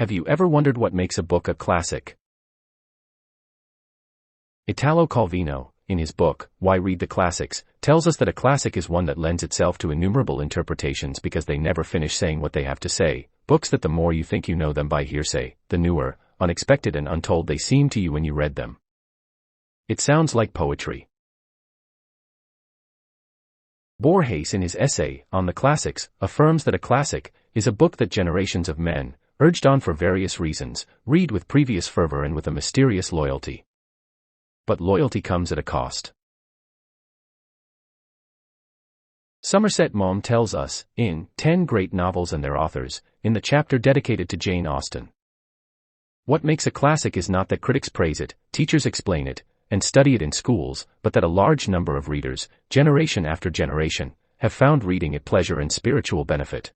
Have you ever wondered what makes a book a classic? Italo Calvino, in his book, Why Read the Classics, tells us that a classic is one that lends itself to innumerable interpretations because they never finish saying what they have to say, books that the more you think you know them by hearsay, the newer, unexpected and untold they seem to you when you read them. It sounds like poetry. Borges, in his essay, On the Classics, affirms that a classic is a book that generations of men, urged on for various reasons, read with previous fervor and with a mysterious loyalty. But loyalty comes at a cost. Somerset Maugham tells us, in 10 Great Novels and Their Authors, in the chapter dedicated to Jane Austen. What makes a classic is not that critics praise it, teachers explain it, and study it in schools, but that a large number of readers, generation after generation, have found reading it pleasure and spiritual benefit.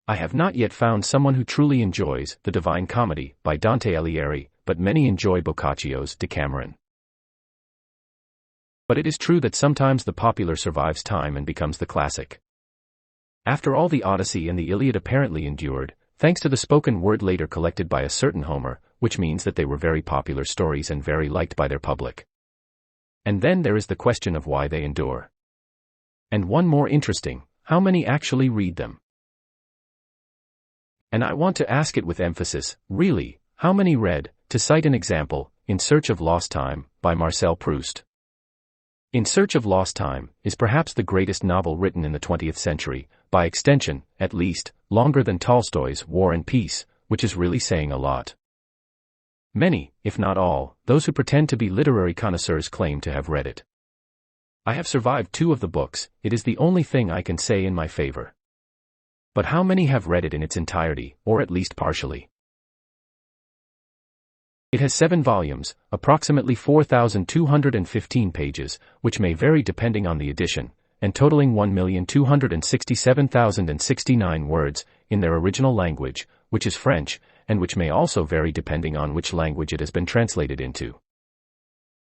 I have not yet found someone who truly enjoys The Divine Comedy by Dante Alighieri, but many enjoy Boccaccio's Decameron. But it is true that sometimes the popular survives time and becomes the classic. After all the Odyssey and the Iliad apparently endured, thanks to the spoken word later collected by a certain Homer, which means that they were very popular stories and very liked by their public. And then there is the question of why they endure. And one more interesting, how many actually read them? And I want to ask it with emphasis, really, how many read, to cite an example, In Search of Lost Time, by Marcel Proust. In Search of Lost Time is perhaps the greatest novel written in the 20th century, by extension, at least, longer than Tolstoy's War and Peace, which is really saying a lot. Many, if not all, those who pretend to be literary connoisseurs claim to have read it. I have survived 2 of the books, it is the only thing I can say in my favor. But how many have read it in its entirety, or at least partially? It has 7 volumes, approximately 4,215 pages, which may vary depending on the edition, and totaling 1,267,069 words, in their original language, which is French, and which may also vary depending on which language it has been translated into.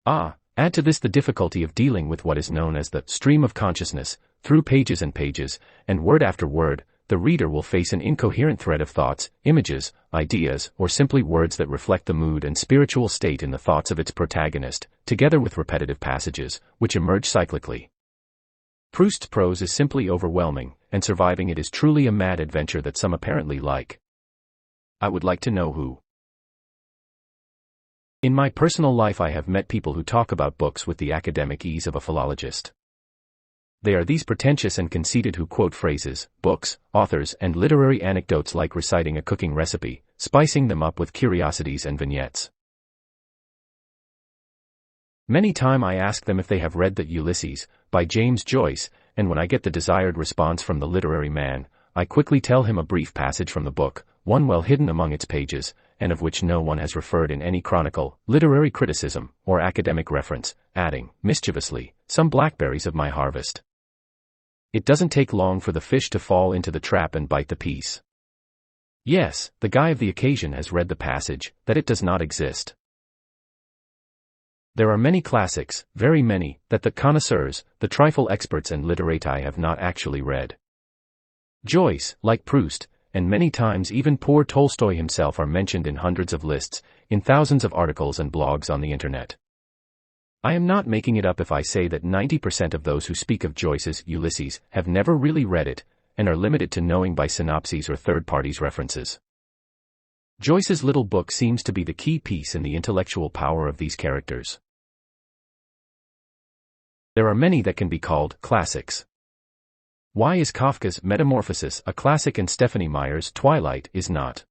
Add to this the difficulty of dealing with what is known as the stream of consciousness, through pages and pages, and word after word, the reader will face an incoherent thread of thoughts, images, ideas, or simply words that reflect the mood and spiritual state in the thoughts of its protagonist, together with repetitive passages, which emerge cyclically. Proust's prose is simply overwhelming, and surviving it is truly a mad adventure that some apparently like. I would like to know who. In my personal life I have met people who talk about books with the academic ease of a philologist. They are these pretentious and conceited who quote phrases, books, authors, and literary anecdotes like reciting a cooking recipe, spicing them up with curiosities and vignettes. Many times I ask them if they have read the Ulysses, by James Joyce, and when I get the desired response from the literary man, I quickly tell him a brief passage from the book, one well hidden among its pages, and of which no one has referred in any chronicle, literary criticism, or academic reference, adding, mischievously, some blackberries of my harvest. It doesn't take long for the fish to fall into the trap and bite the piece. Yes, the guy of the occasion has read the passage, that it does not exist. There are many classics, very many, that the connoisseurs, the trifle experts and literati have not actually read. Joyce, like Proust, and many times even poor Tolstoy himself are mentioned in hundreds of lists, in thousands of articles and blogs on the internet. I am not making it up if I say that 90% of those who speak of Joyce's Ulysses have never really read it, and are limited to knowing by synopses or third parties' references. Joyce's little book seems to be the key piece in the intellectual power of these characters. There are many that can be called classics. Why is Kafka's Metamorphosis a classic and Stephenie Meyer's Twilight is not?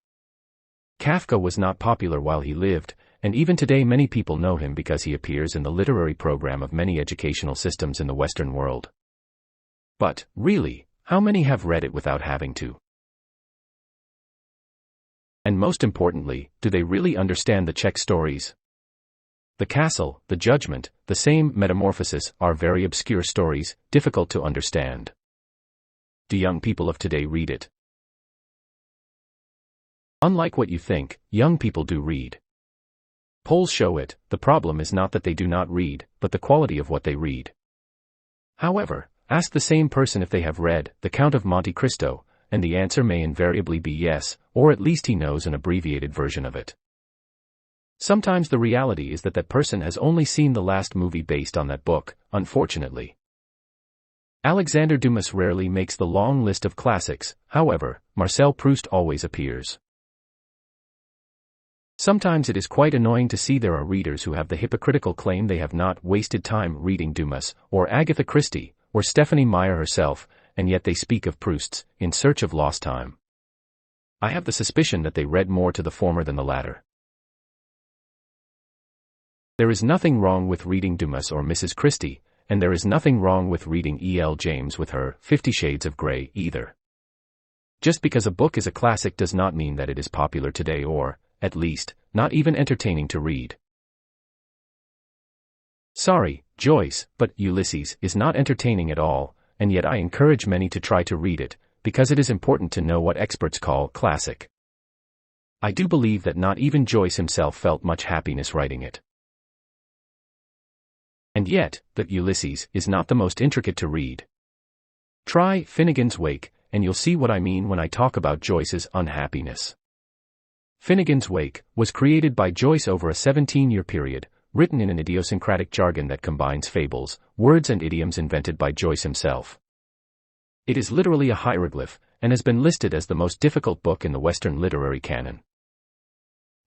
Kafka was not popular while he lived, and even today many people know him because he appears in the literary program of many educational systems in the Western world. But, really, how many have read it without having to? And most importantly, do they really understand the Czech stories? The Castle, the Judgment, the same Metamorphosis are very obscure stories, difficult to understand. Do young people of today read it? Unlike what you think, young people do read. Polls show it, the problem is not that they do not read, but the quality of what they read. However, ask the same person if they have read The Count of Monte Cristo, and the answer may invariably be yes, or at least he knows an abbreviated version of it. Sometimes the reality is that that person has only seen the last movie based on that book, unfortunately. Alexander Dumas rarely makes the long list of classics, however, Marcel Proust always appears. Sometimes it is quite annoying to see there are readers who have the hypocritical claim they have not wasted time reading Dumas, or Agatha Christie, or Stephanie Meyer herself, and yet they speak of Proust's In Search of Lost Time. I have the suspicion that they read more to the former than the latter. There is nothing wrong with reading Dumas or Mrs. Christie, and there is nothing wrong with reading E.L. James with her 50 Shades of Grey either. Just because a book is a classic does not mean that it is popular today or, at least, not even entertaining to read. Sorry, Joyce, but Ulysses is not entertaining at all, and yet I encourage many to try to read it, because it is important to know what experts call classic. I do believe that not even Joyce himself felt much happiness writing it. And yet, that Ulysses is not the most intricate to read. Try Finnegans Wake, and you'll see what I mean when I talk about Joyce's unhappiness. Finnegans Wake was created by Joyce over a 17-year period, written in an idiosyncratic jargon that combines fables, words and idioms invented by Joyce himself. It is literally a hieroglyph, and has been listed as the most difficult book in the Western literary canon.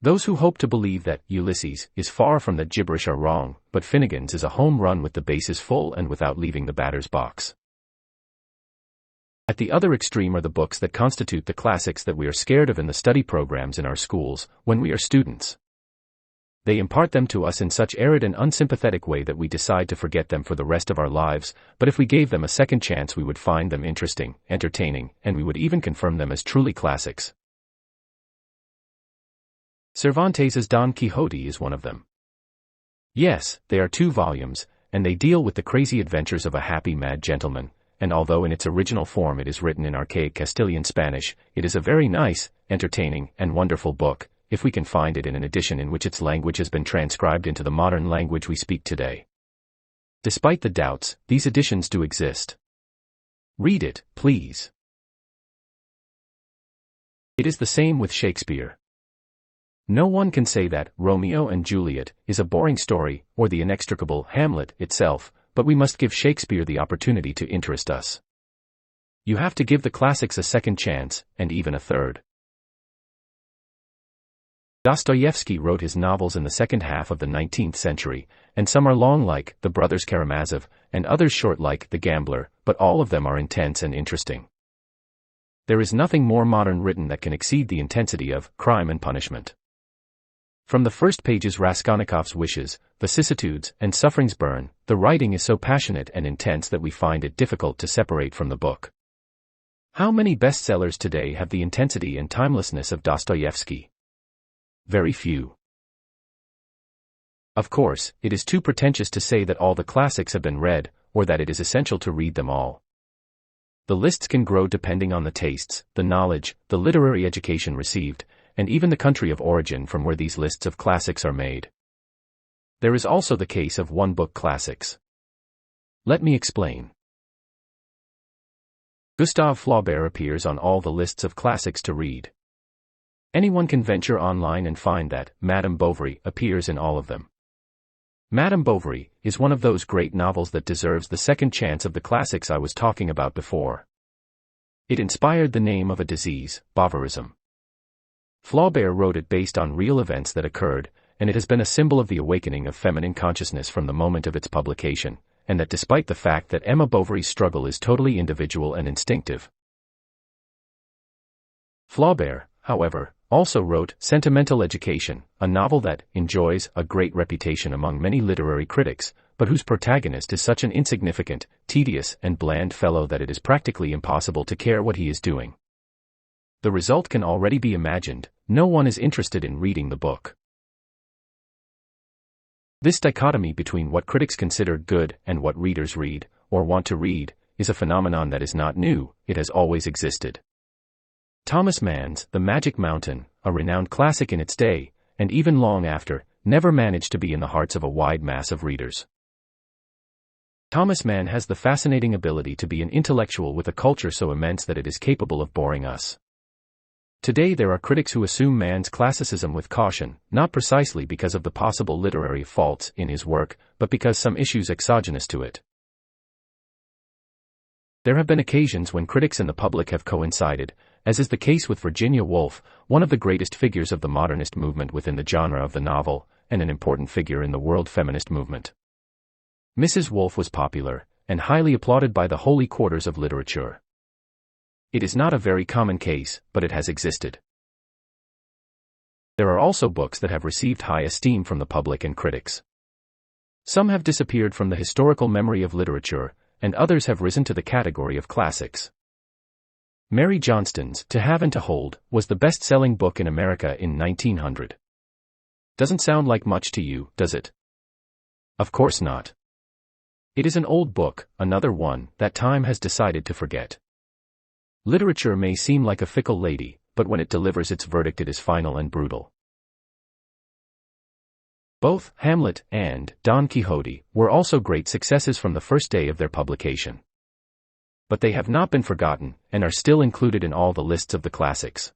Those who hope to believe that Ulysses is far from that gibberish are wrong, but Finnegans is a home run with the bases full and without leaving the batter's box. At the other extreme are the books that constitute the classics that we are scared of in the study programs in our schools, when we are students. They impart them to us in such arid and unsympathetic way that we decide to forget them for the rest of our lives, but if we gave them a second chance we would find them interesting, entertaining, and we would even confirm them as truly classics. Cervantes's Don Quixote is one of them. Yes, they are 2 volumes, and they deal with the crazy adventures of a happy mad gentleman, and although in its original form it is written in archaic Castilian Spanish, it is a very nice, entertaining, and wonderful book, if we can find it in an edition in which its language has been transcribed into the modern language we speak today. Despite the doubts, these editions do exist. Read it, please. It is the same with Shakespeare. No one can say that Romeo and Juliet is a boring story, or the inextricable Hamlet itself, but we must give Shakespeare the opportunity to interest us. You have to give the classics a second chance, and even a third. Dostoevsky wrote his novels in the second half of the 19th century, and some are long like The Brothers Karamazov, and others short like The Gambler, but all of them are intense and interesting. There is nothing more modern written that can exceed the intensity of Crime and Punishment. From the first pages Raskolnikov's wishes, vicissitudes, and sufferings burn, the writing is so passionate and intense that we find it difficult to separate from the book. How many bestsellers today have the intensity and timelessness of Dostoevsky? Very few. Of course, it is too pretentious to say that all the classics have been read, or that it is essential to read them all. The lists can grow depending on the tastes, the knowledge, the literary education received, and even the country of origin from where these lists of classics are made. There is also the case of one-book classics. Let me explain. Gustave Flaubert appears on all the lists of classics to read. Anyone can venture online and find that Madame Bovary appears in all of them. Madame Bovary is one of those great novels that deserves the second chance of the classics I was talking about before. It inspired the name of a disease, Bovarism. Flaubert wrote it based on real events that occurred, and it has been a symbol of the awakening of feminine consciousness from the moment of its publication, and that despite the fact that Emma Bovary's struggle is totally individual and instinctive. Flaubert, however, also wrote Sentimental Education, a novel that enjoys a great reputation among many literary critics, but whose protagonist is such an insignificant, tedious, and bland fellow that it is practically impossible to care what he is doing. The result can already be imagined: no one is interested in reading the book. This dichotomy between what critics consider good and what readers read, or want to read, is a phenomenon that is not new, it has always existed. Thomas Mann's The Magic Mountain, a renowned classic in its day, and even long after, never managed to be in the hearts of a wide mass of readers. Thomas Mann has the fascinating ability to be an intellectual with a culture so immense that it is capable of boring us. Today there are critics who assume Mann's classicism with caution, not precisely because of the possible literary faults in his work, but because some issues exogenous to it. There have been occasions when critics and the public have coincided, as is the case with Virginia Woolf, one of the greatest figures of the modernist movement within the genre of the novel, and an important figure in the world feminist movement. Mrs. Woolf was popular, and highly applauded by the holy quarters of literature. It is not a very common case, but it has existed. There are also books that have received high esteem from the public and critics. Some have disappeared from the historical memory of literature, and others have risen to the category of classics. Mary Johnston's To Have and to Hold was the best-selling book in America in 1900. Doesn't sound like much to you, does it? Of course not. It is an old book, another one that time has decided to forget. Literature may seem like a fickle lady, but when it delivers its verdict it is final and brutal. Both Hamlet and Don Quixote were also great successes from the first day of their publication. But they have not been forgotten, and are still included in all the lists of the classics.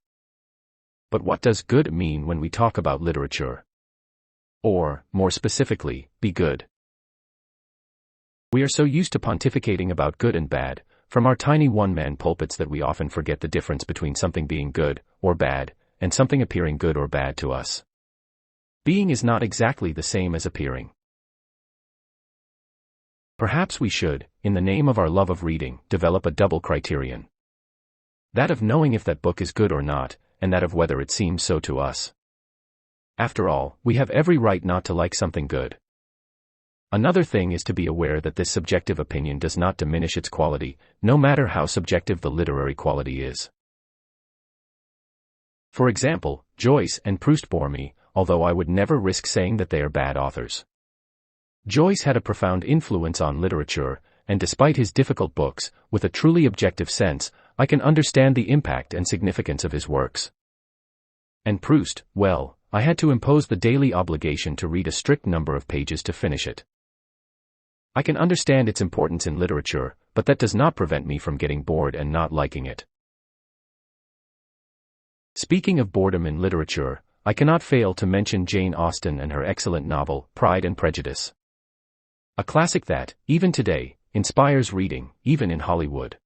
But what does good mean when we talk about literature? Or, more specifically, be good? We are so used to pontificating about good and bad, from our tiny one-man pulpits that we often forget the difference between something being good, or bad, and something appearing good or bad to us. Being is not exactly the same as appearing. Perhaps we should, in the name of our love of reading, develop a double criterion. That of knowing if that book is good or not, and that of whether it seems so to us. After all, we have every right not to like something good. Another thing is to be aware that this subjective opinion does not diminish its quality, no matter how subjective the literary quality is. For example, Joyce and Proust bore me, although I would never risk saying that they are bad authors. Joyce had a profound influence on literature, and despite his difficult books, with a truly objective sense, I can understand the impact and significance of his works. And Proust, well, I had to impose the daily obligation to read a strict number of pages to finish it. I can understand its importance in literature, but that does not prevent me from getting bored and not liking it. Speaking of boredom in literature, I cannot fail to mention Jane Austen and her excellent novel, Pride and Prejudice. A classic that, even today, inspires reading, even in Hollywood.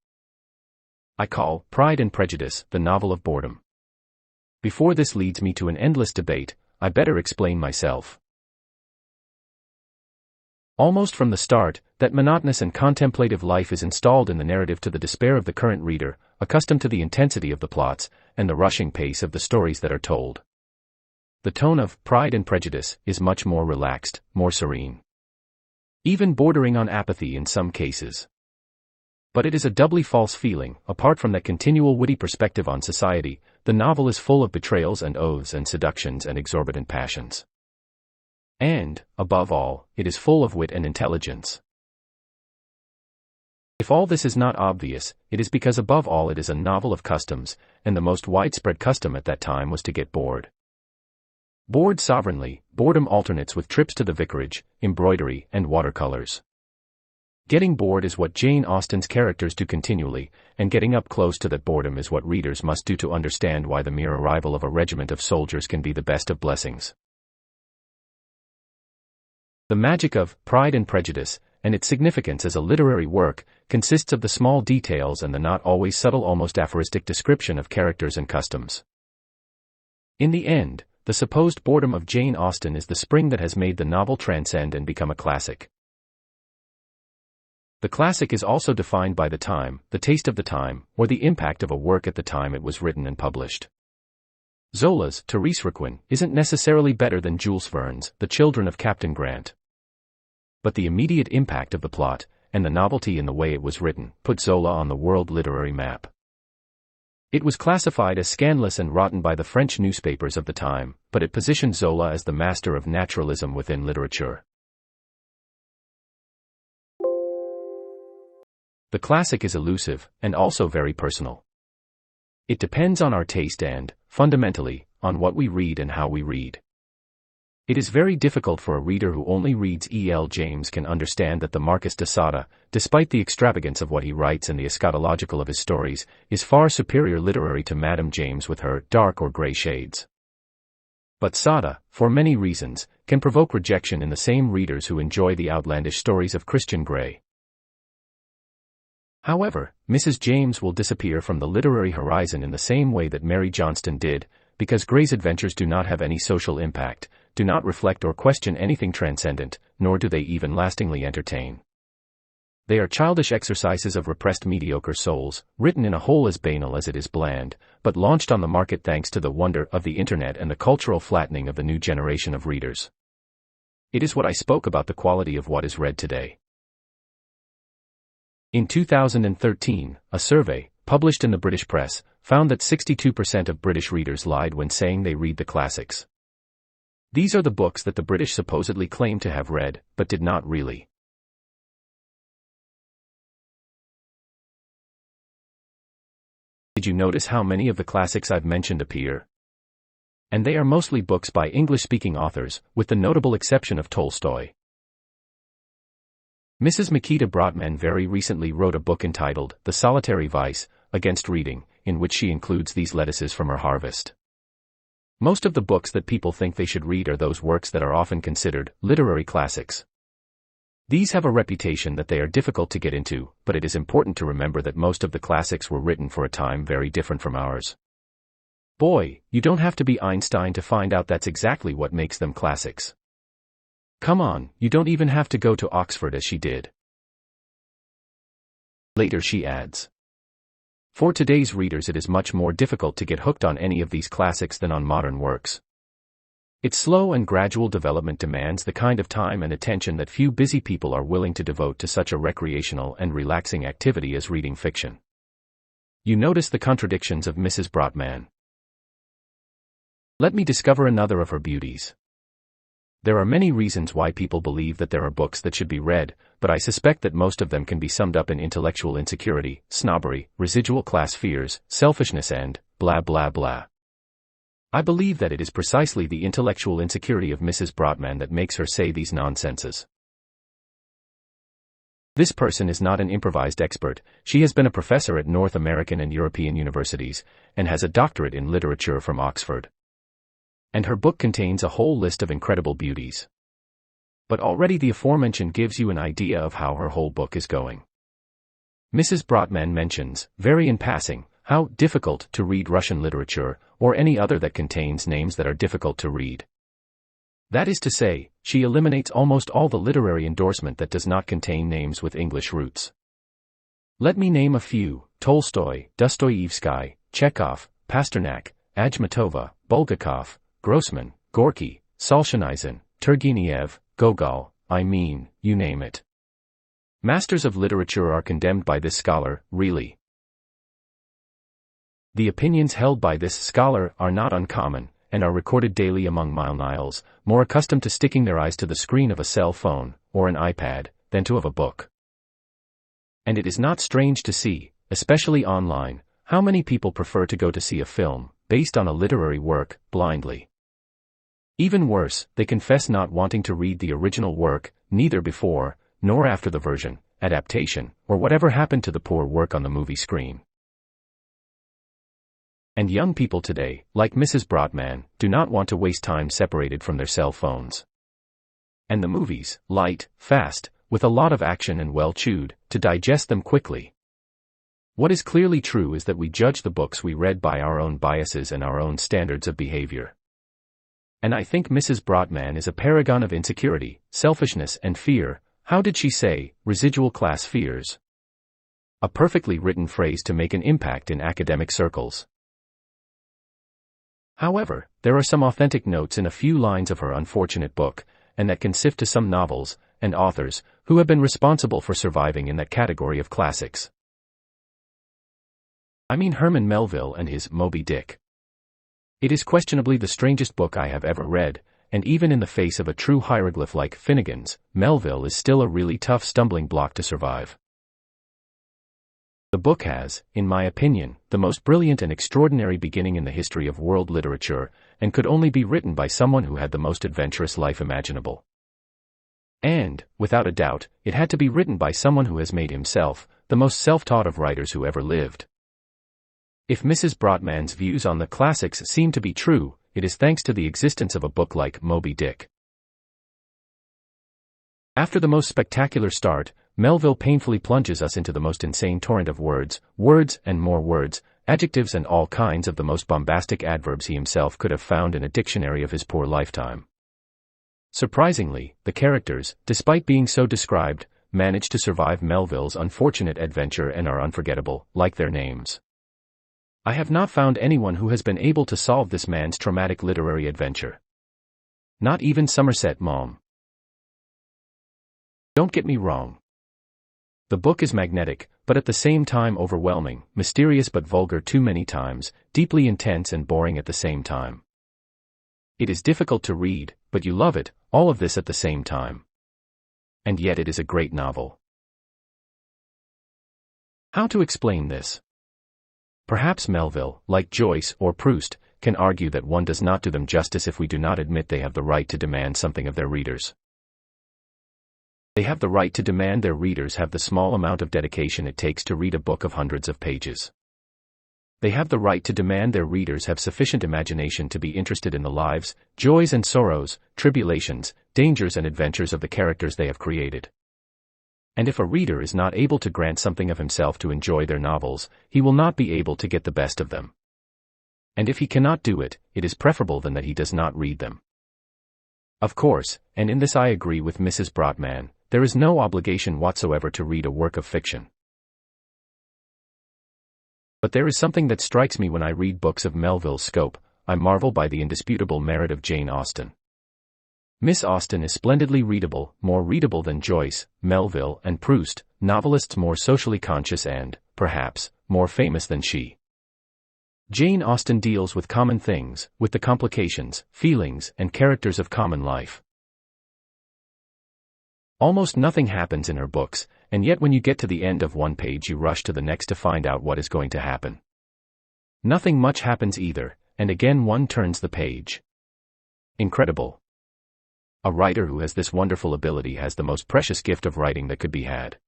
I call Pride and Prejudice the novel of boredom. Before this leads me to an endless debate, I better explain myself. Almost from the start, that monotonous and contemplative life is installed in the narrative to the despair of the current reader, accustomed to the intensity of the plots, and the rushing pace of the stories that are told. The tone of Pride and Prejudice is much more relaxed, more serene. Even bordering on apathy in some cases. But it is a doubly false feeling. Apart from that continual witty perspective on society, the novel is full of betrayals and oaths and seductions and exorbitant passions. And, above all, it is full of wit and intelligence. If all this is not obvious, it is because above all it is a novel of customs, and the most widespread custom at that time was to get bored. Bored sovereignly, boredom alternates with trips to the vicarage, embroidery, and watercolors. Getting bored is what Jane Austen's characters do continually, and getting up close to that boredom is what readers must do to understand why the mere arrival of a regiment of soldiers can be the best of blessings. The magic of Pride and Prejudice, and its significance as a literary work, consists of the small details and the not always subtle, almost aphoristic description of characters and customs. In the end, the supposed boredom of Jane Austen is the spring that has made the novel transcend and become a classic. The classic is also defined by the time, the taste of the time, or the impact of a work at the time it was written and published. Zola's Therese Raquin isn't necessarily better than Jules Verne's The Children of Captain Grant. But the immediate impact of the plot, and the novelty in the way it was written, put Zola on the world literary map. It was classified as scandalous and rotten by the French newspapers of the time, but it positioned Zola as the master of naturalism within literature. The classic is elusive, and also very personal. It depends on our taste and, fundamentally, on what we read and how we read. It is very difficult for a reader who only reads E.L. James can understand that the Marquis de Sade, despite the extravagance of what he writes and the eschatological of his stories, is far superior literary to Madame James with her dark or grey shades. But Sade, for many reasons, can provoke rejection in the same readers who enjoy the outlandish stories of Christian Grey. However, Mrs. James will disappear from the literary horizon in the same way that Mary Johnston did, because Grey's adventures do not have any social impact, do not reflect or question anything transcendent, nor do they even lastingly entertain. They are childish exercises of repressed mediocre souls, written in a hole as banal as it is bland, but launched on the market thanks to the wonder of the internet and the cultural flattening of the new generation of readers. It is what I spoke about the quality of what is read today. In 2013, a survey, published in the British press, found that 62% of British readers lied when saying they read the classics. These are the books that the British supposedly claim to have read, but did not really. Did you notice how many of the classics I've mentioned appear? And they are mostly books by English-speaking authors, with the notable exception of Tolstoy. Mrs. Mikita Broadman very recently wrote a book entitled The Solitary Vice, Against Reading, in which she includes these lettuces from her harvest. Most of the books that people think they should read are those works that are often considered literary classics. These have a reputation that they are difficult to get into, but it is important to remember that most of the classics were written for a time very different from ours. Boy, you don't have to be Einstein to find out that's exactly what makes them classics. Come on, you don't even have to go to Oxford as she did. Later she adds, for today's readers it is much more difficult to get hooked on any of these classics than on modern works. Its slow and gradual development demands the kind of time and attention that few busy people are willing to devote to such a recreational and relaxing activity as reading fiction. You notice the contradictions of Mrs. Broadman. Let me discover another of her beauties. There are many reasons why people believe that there are books that should be read, but I suspect that most of them can be summed up in intellectual insecurity, snobbery, residual class fears, selfishness and blah blah blah. I believe that it is precisely the intellectual insecurity of Mrs. Broadman that makes her say these nonsenses. This person is not an improvised expert. She has been a professor at North American and European universities, and has a doctorate in literature from Oxford. And her book contains a whole list of incredible beauties. But already the aforementioned gives you an idea of how her whole book is going. Mrs. Broadman mentions, very in passing, how difficult to read Russian literature, or any other that contains names that are difficult to read. That is to say, she eliminates almost all the literary endorsement that does not contain names with English roots. Let me name a few: Tolstoy, Dostoevsky, Chekhov, Pasternak, Ajmatova, Bulgakov, Grossman, Gorky, Solzhenitsyn, Turgenev, Gogol, you name it. Masters of literature are condemned by this scholar, really. The opinions held by this scholar are not uncommon, and are recorded daily among millennials, more accustomed to sticking their eyes to the screen of a cell phone, or an iPad, than to of a book. And it is not strange to see, especially online, how many people prefer to go to see a film, based on a literary work, blindly. Even worse, they confess not wanting to read the original work, neither before, nor after the version, adaptation, or whatever happened to the poor work on the movie screen. And young people today, like Mrs. Broadman, do not want to waste time separated from their cell phones. And the movies, light, fast, with a lot of action and well chewed, to digest them quickly. What is clearly true is that we judge the books we read by our own biases and our own standards of behavior. And I think Mrs. Broadman is a paragon of insecurity, selfishness and fear. How did she say, residual class fears? A perfectly written phrase to make an impact in academic circles. However, there are some authentic notes in a few lines of her unfortunate book, and that can sift to some novels, and authors, who have been responsible for surviving in that category of classics. I mean Herman Melville and his Moby Dick. It is questionably the strangest book I have ever read, and even in the face of a true hieroglyph like Finnegans, Melville is still a really tough stumbling block to survive. The The book has, in my opinion, the most brilliant and extraordinary beginning in the history of world literature, and could only be written by someone who had the most adventurous life imaginable. And, without a doubt, it had to be written by someone who has made himself the most self-taught of writers who ever lived. If Mrs. Broadman's views on the classics seem to be true, it is thanks to the existence of a book like Moby Dick. After the most spectacular start, Melville painfully plunges us into the most insane torrent of words and more words, adjectives and all kinds of the most bombastic adverbs he himself could have found in a dictionary of his poor lifetime. Surprisingly, the characters, despite being so described, manage to survive Melville's unfortunate adventure and are unforgettable, like their names. I have not found anyone who has been able to solve this man's traumatic literary adventure. Not even Somerset Maugham. Don't get me wrong. The book is magnetic, but at the same time overwhelming, mysterious but vulgar too many times, deeply intense and boring at the same time. It is difficult to read, but you love it, all of this at the same time. And yet it is a great novel. How to explain this? Perhaps Melville, like Joyce or Proust, can argue that one does not do them justice if we do not admit they have the right to demand something of their readers. They have the right to demand their readers have the small amount of dedication it takes to read a book of hundreds of pages. They have the right to demand their readers have sufficient imagination to be interested in the lives, joys and sorrows, tribulations, dangers and adventures of the characters they have created. And if a reader is not able to grant something of himself to enjoy their novels, he will not be able to get the best of them. And if he cannot do it, it is preferable than that he does not read them. Of course, and in this I agree with Mrs. Broadman, there is no obligation whatsoever to read a work of fiction. But there is something that strikes me when I read books of Melville's scope. I marvel by the indisputable merit of Jane Austen. Miss Austen is splendidly readable, more readable than Joyce, Melville, and Proust, novelists more socially conscious and, perhaps, more famous than she. Jane Austen deals with common things, with the complications, feelings, and characters of common life. Almost nothing happens in her books, and yet when you get to the end of one page you rush to the next to find out what is going to happen. Nothing much happens either, and again one turns the page. Incredible. A writer who has this wonderful ability has the most precious gift of writing that could be had.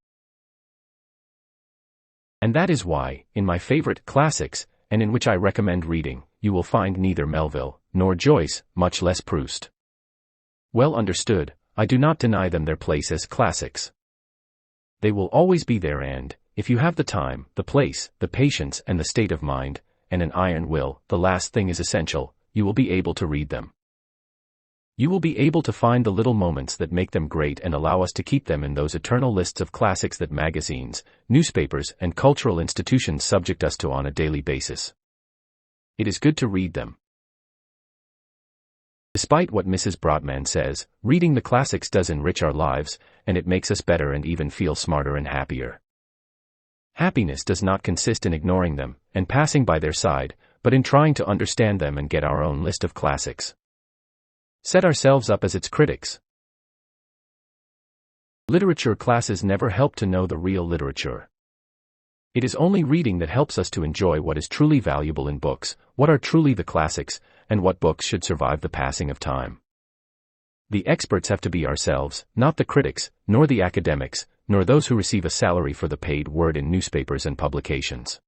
And that is why, in my favorite classics, and in which I recommend reading, you will find neither Melville, nor Joyce, much less Proust. Well understood, I do not deny them their place as classics. They will always be there and, if you have the time, the place, the patience and the state of mind, and an iron will, the last thing is essential, you will be able to read them. You will be able to find the little moments that make them great and allow us to keep them in those eternal lists of classics that magazines, newspapers and cultural institutions subject us to on a daily basis. It is good to read them. Despite what Mrs. Broadman says, reading the classics does enrich our lives, and it makes us better and even feel smarter and happier. Happiness does not consist in ignoring them, and passing by their side, but in trying to understand them and get our own list of classics. Set ourselves up as its critics. Literature classes never help to know the real literature. It is only reading that helps us to enjoy what is truly valuable in books, what are truly the classics, and what books should survive the passing of time. The experts have to be ourselves, not the critics, nor the academics, nor those who receive a salary for the paid word in newspapers and publications.